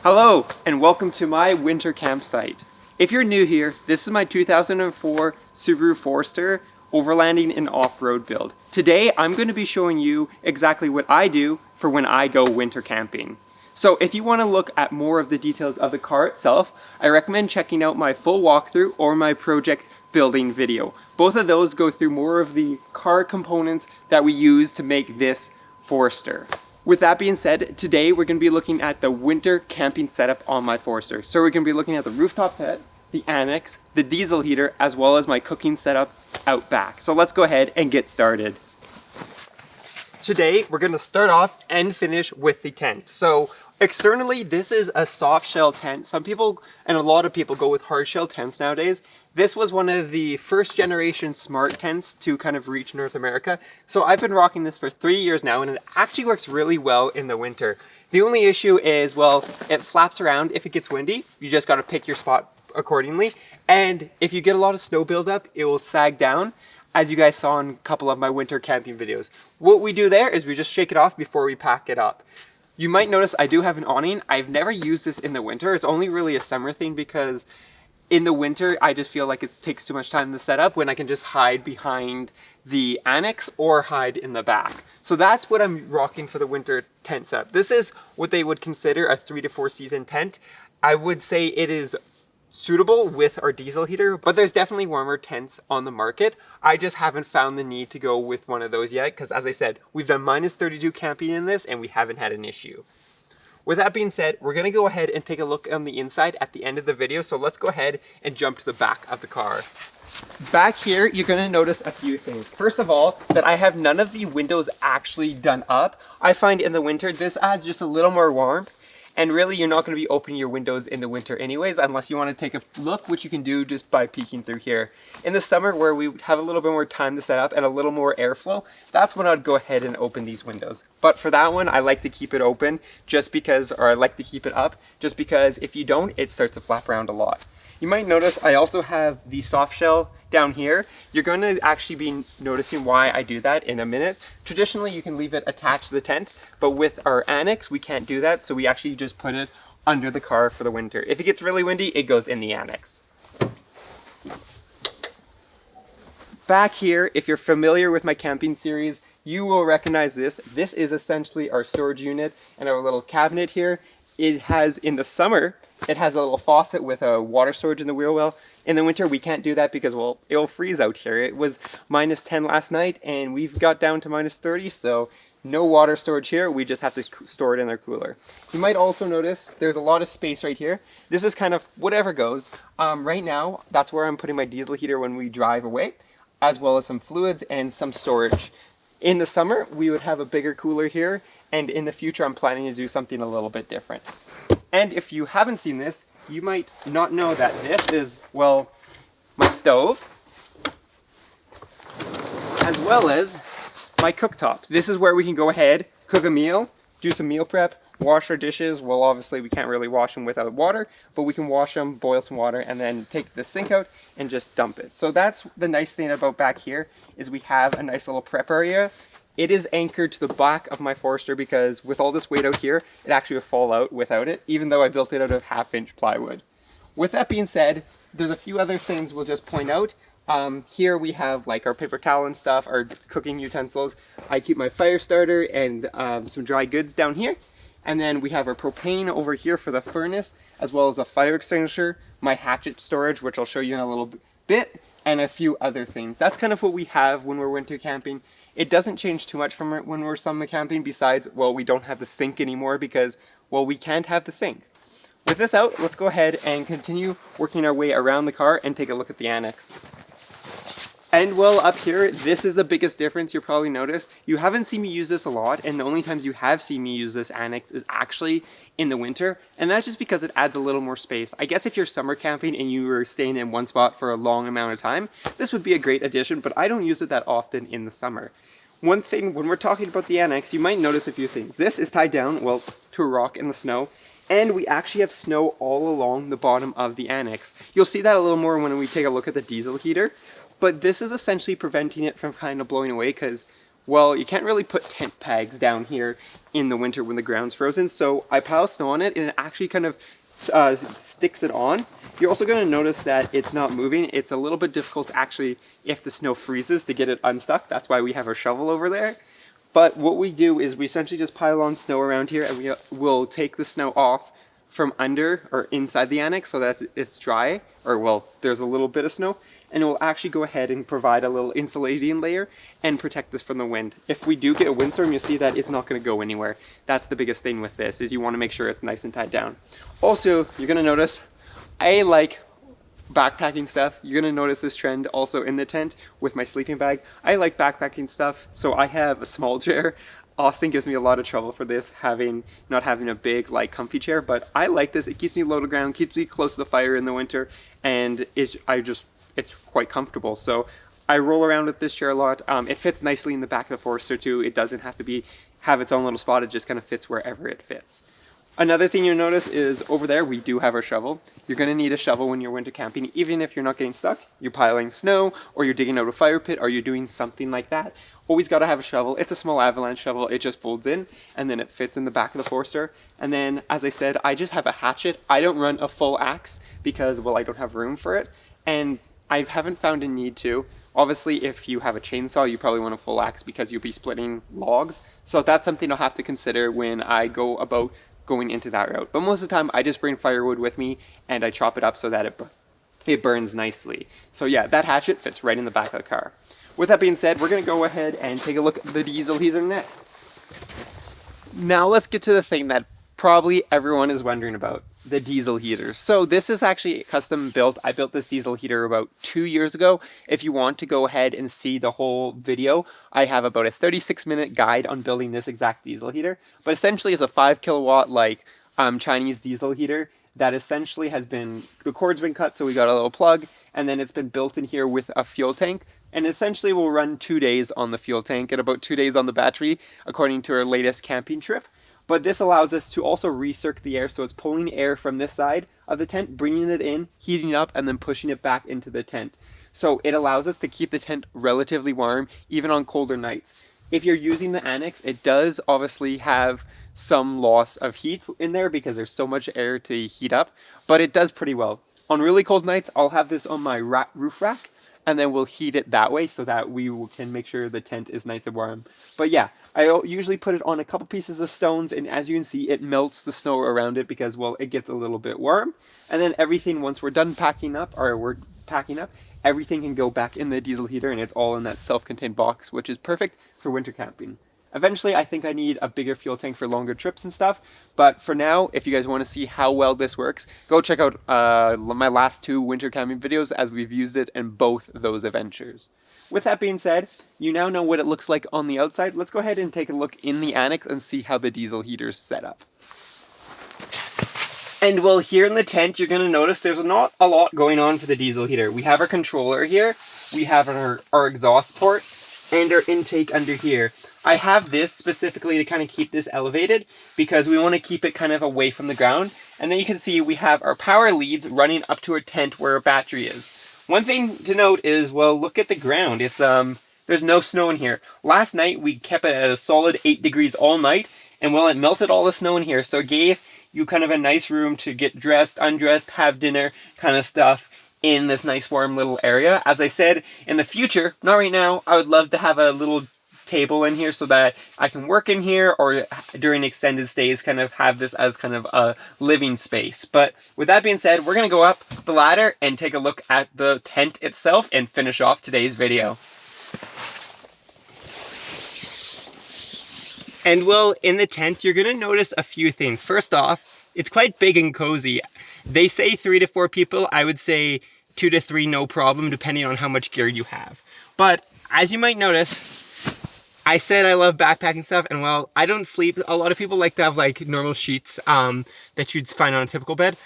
Hello and welcome to my winter campsite. If you're new here, this is my 2004 Subaru Forester overlanding and off-road build. Today I'm going to be showing you exactly what I do for when I go winter camping. So if you want to look at more of the details of the car itself, I recommend checking out my full walkthrough or my project building video. Both of those go through more of the car components that we use to make this Forester. With that being said, today we're going to be looking at the winter camping setup on my Forester. So we're going to be looking at the rooftop pit, the annex, the diesel heater, as well as my cooking setup out back. So let's go ahead and get started. Today we're going to start off and finish with the tent. So externally, this is a soft shell tent. Some people and a lot of people go with hard shell tents nowadays. This was one of the first generation smart tents to kind of reach North America. So I've been rocking this for 3 years now, and it actually works really well in the winter. The only issue is, well, it flaps around if it gets windy. You just got to pick your spot accordingly. And if you get a lot of snow buildup, it will sag down, as you guys saw in a couple of my winter camping videos. What we do there is we just shake it off before we pack it up. You might notice I do have an awning. I've never used this in the winter. It's only really a summer thing because in the winter, I just feel like it takes too much time to set up when I can just hide behind the annex or hide in the back. So that's what I'm rocking for the winter tent setup. This is what they would consider a 3 to 4 season tent. I would say it is suitable with our diesel heater, but there's definitely warmer tents on the market. I just haven't found the need to go with one of those yet because, as I said, we've done -32 camping in this and we haven't had an issue. With that being said, we're going to go ahead and take a look on the inside at the end of the video, so let's go ahead and jump to the back of the car. Back here, you're going to notice a few things. First of all, that I have none of the windows actually done up. I find in the winter, this adds just a little more warmth. And really, you're not going to be opening your windows in the winter anyways, unless you want to take a look, which you can do just by peeking through here. In the summer, where we have a little bit more time to set up and a little more airflow, that's when I'd go ahead and open these windows. But for that one, I like to keep it open just because, or I like to keep it up, just because if you don't, it starts to flap around a lot. You might notice I also have the soft shell down here. You're going to actually be noticing why I do that in a minute. Traditionally, you can leave it attached to the tent, but with our annex, we can't do that. So we actually just put it under the car for the winter. If it gets really windy, it goes in the annex. Back here, if you're familiar with my camping series, you will recognize this. This is essentially our storage unit and our little cabinet here. It has, in the summer, it has a little faucet with a water storage in the wheel well. In the winter, we can't do that because, well, it'll freeze out here. It was -10 last night, and we've got down to -30, so no water storage here. We just have to store it in our cooler. You might also notice there's a lot of space right here. This is kind of whatever goes. Right now, that's where I'm putting my diesel heater when we drive away, as well as some fluids and some storage. In the summer, we would have a bigger cooler here, and in the future, I'm planning to do something a little bit different. And if you haven't seen this, you might not know that this is, well, my stove, as well as my cooktops. This is where we can go ahead, cook a meal, do some meal prep, wash our dishes. Well, obviously we can't really wash them without water, but we can wash them, boil some water, and then take the sink out and just dump it. So that's the nice thing about back here, is we have a nice little prep area. It is anchored to the back of my Forester because with all this weight out here, it actually would fall out without it, even though I built it out of 1/2-inch plywood. With that being said, there's a few other things we'll just point out. Here we have like our paper towel and stuff, our cooking utensils. I keep my fire starter and some dry goods down here. And then we have our propane over here for the furnace, as well as a fire extinguisher, my hatchet storage, which I'll show you in a little bit, and a few other things. That's kind of what we have when we're winter camping. It doesn't change too much from when we're summer camping, besides, well, we don't have the sink anymore because, well, we can't have the sink. With this out, let's go ahead and continue working our way around the car and take a look at the annex. And well, up here, this is the biggest difference you'll probably notice. You haven't seen me use this a lot, and the only times you have seen me use this annex is actually in the winter, and that's just because it adds a little more space. I guess if you're summer camping and you were staying in one spot for a long amount of time, this would be a great addition, but I don't use it that often in the summer. One thing, when we're talking about the annex, you might notice a few things. This is tied down, well, to a rock in the snow, and we actually have snow all along the bottom of the annex. You'll see that a little more when we take a look at the diesel heater. But this is essentially preventing it from kind of blowing away because well, you can't really put tent pegs down here in the winter when the ground's frozen. So I pile snow on it and it actually kind of sticks it on. You're also going to notice that it's not moving. It's a little bit difficult to actually, if the snow freezes, to get it unstuck. That's why we have our shovel over there. But what we do is we essentially just pile on snow around here, and we will take the snow off from under or inside the annex so that it's dry, or well, there's a little bit of snow, and it will actually go ahead and provide a little insulating layer and protect this from the wind. If we do get a windstorm, you'll see that it's not going to go anywhere. That's the biggest thing with this, is you want to make sure it's nice and tied down. Also, you're going to notice I like backpacking stuff. You're going to notice this trend also in the tent with my sleeping bag. I like backpacking stuff, so I have a small chair. Austin gives me a lot of trouble for this, not having a big, like, comfy chair, but I like this. It keeps me low to ground, keeps me close to the fire in the winter, and it's quite comfortable. So I roll around with this chair a lot. It fits nicely in the back of the Forester too. It doesn't have to have its own little spot. It just kind of fits wherever it fits. Another thing you'll notice is over there, we do have our shovel. You're going to need a shovel when you're winter camping, even if you're not getting stuck. You're piling snow, or you're digging out a fire pit, or you're doing something like that. Always got to have a shovel. It's a small avalanche shovel. It just folds in, and then it fits in the back of the Forester. And then, as I said, I just have a hatchet. I don't run a full axe because, well, I don't have room for it. And I haven't found a need to. Obviously, if you have a chainsaw, you probably want a full axe because you'll be splitting logs. So that's something I'll have to consider when I go about going into that route. But most of the time, I just bring firewood with me and I chop it up so that it burns nicely. So yeah, that hatchet fits right in the back of the car. With that being said, we're going to go ahead and take a look at the diesel heater next. Now let's get to the thing that probably everyone is wondering about, the diesel heater. So this is actually custom built. I built this diesel heater about 2 years ago. If you want to go ahead and see the whole video, I have about a 36-minute guide on building this exact diesel heater. But essentially it's a 5 kilowatt like Chinese diesel heater that essentially the cord's been cut, so we got a little plug, and then it's been built in here with a fuel tank. And essentially we'll run 2 days on the fuel tank and about 2 days on the battery, according to our latest camping trip. But this allows us to also recirculate the air, so it's pulling air from this side of the tent, bringing it in, heating it up, and then pushing it back into the tent. So it allows us to keep the tent relatively warm, even on colder nights. If you're using the annex, it does obviously have some loss of heat in there because there's so much air to heat up, but it does pretty well. On really cold nights, I'll have this on my roof rack, and then we'll heat it that way so that we can make sure the tent is nice and warm. But yeah, I usually put it on a couple pieces of stones, and as you can see, it melts the snow around it because, well, it gets a little bit warm. And then everything, once we're done packing up, everything can go back in the diesel heater, and it's all in that self-contained box, which is perfect for winter camping. Eventually, I think I need a bigger fuel tank for longer trips and stuff. But for now, if you guys want to see how well this works, go check out my last 2 winter camping videos as we've used it in both those adventures. With that being said, you now know what it looks like on the outside. Let's go ahead and take a look in the annex and see how the diesel heater's set up. And well, here in the tent, you're going to notice there's not a lot going on for the diesel heater. We have our controller here, we have our exhaust port, and our intake under here. I have this specifically to kind of keep this elevated because we want to keep it kind of away from the ground. And then you can see we have our power leads running up to our tent where our battery is. One thing to note is, well, look at the ground. It's there's no snow in here. Last night we kept it at a solid 8 degrees all night, and well, it melted all the snow in here, so it gave you kind of a nice room to get dressed, undressed, have dinner kind of stuff in this nice warm little area. As I said, in the future, not right now, I would love to have a little table in here so that I can work in here, or during extended stays kind of have this as kind of a living space. But with that being said, we're going to go up the ladder and take a look at the tent itself and finish off today's video. And well, in the tent, you're going to notice a few things. First off, it's quite big and cozy. They say 3 to 4 people. I would say 2 to 3, no problem, depending on how much gear you have. But as you might notice, I said I love backpacking stuff, and well, I don't sleep. A lot of people like to have like normal sheets that you'd find on a typical bed.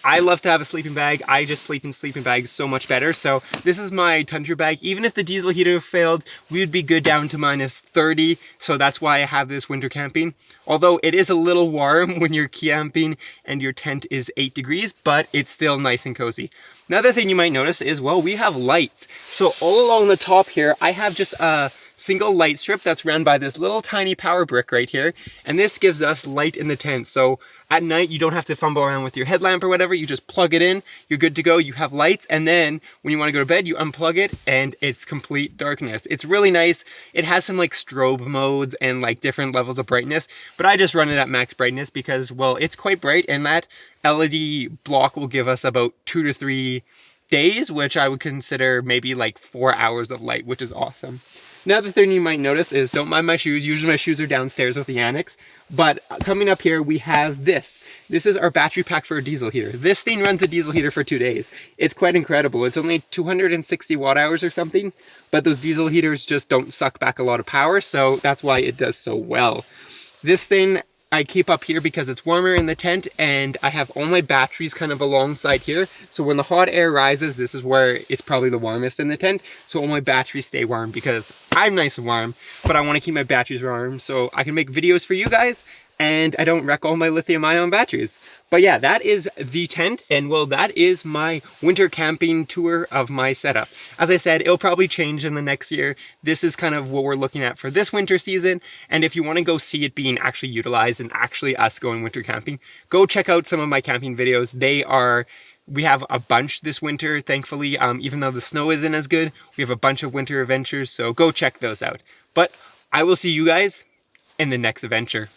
I love to have a sleeping bag. I just sleep in sleeping bags so much better. So this is my tundra bag. Even if the diesel heater failed, we would be good down to minus 30. So that's why I have this winter camping. Although it is a little warm when you're camping and your tent is 8 degrees, but it's still nice and cozy. Another thing you might notice is, well, we have lights. So all along the top here, I have just a single light strip that's run by this little tiny power brick right here. And this gives us light in the tent. So at night, you don't have to fumble around with your headlamp or whatever. You just plug it in, you're good to go. You have lights. And then when you want to go to bed, you unplug it and it's complete darkness. It's really nice. It has some like strobe modes and like different levels of brightness, but I just run it at max brightness because, well, it's quite bright, and that LED block will give us about 2 to 3 days, which I would consider maybe like 4 hours of light, which is awesome. Another thing you might notice is, don't mind my shoes. Usually my shoes are downstairs with the annex, but coming up here we have this. This is our battery pack for a diesel heater. This thing runs a diesel heater for 2 days. It's quite incredible. It's only 260 watt hours or something, but those diesel heaters just don't suck back a lot of power, so that's why it does so well. This thing I keep up here because it's warmer in the tent, and I have all my batteries kind of alongside here. So when the hot air rises, this is where it's probably the warmest in the tent. So all my batteries stay warm because I'm nice and warm, but I want to keep my batteries warm so I can make videos for you guys and I don't wreck all my lithium ion batteries. But yeah, that is the tent, and well, that is my winter camping tour of my setup. As I said, it'll probably change in the next year. This is kind of what we're looking at for this winter season, and if you want to go see it being actually utilized and actually us going winter camping, go check out some of my camping videos. We have a bunch this winter, thankfully, even though the snow isn't as good. We have a bunch of winter adventures, so go check those out. But I will see you guys in the next adventure.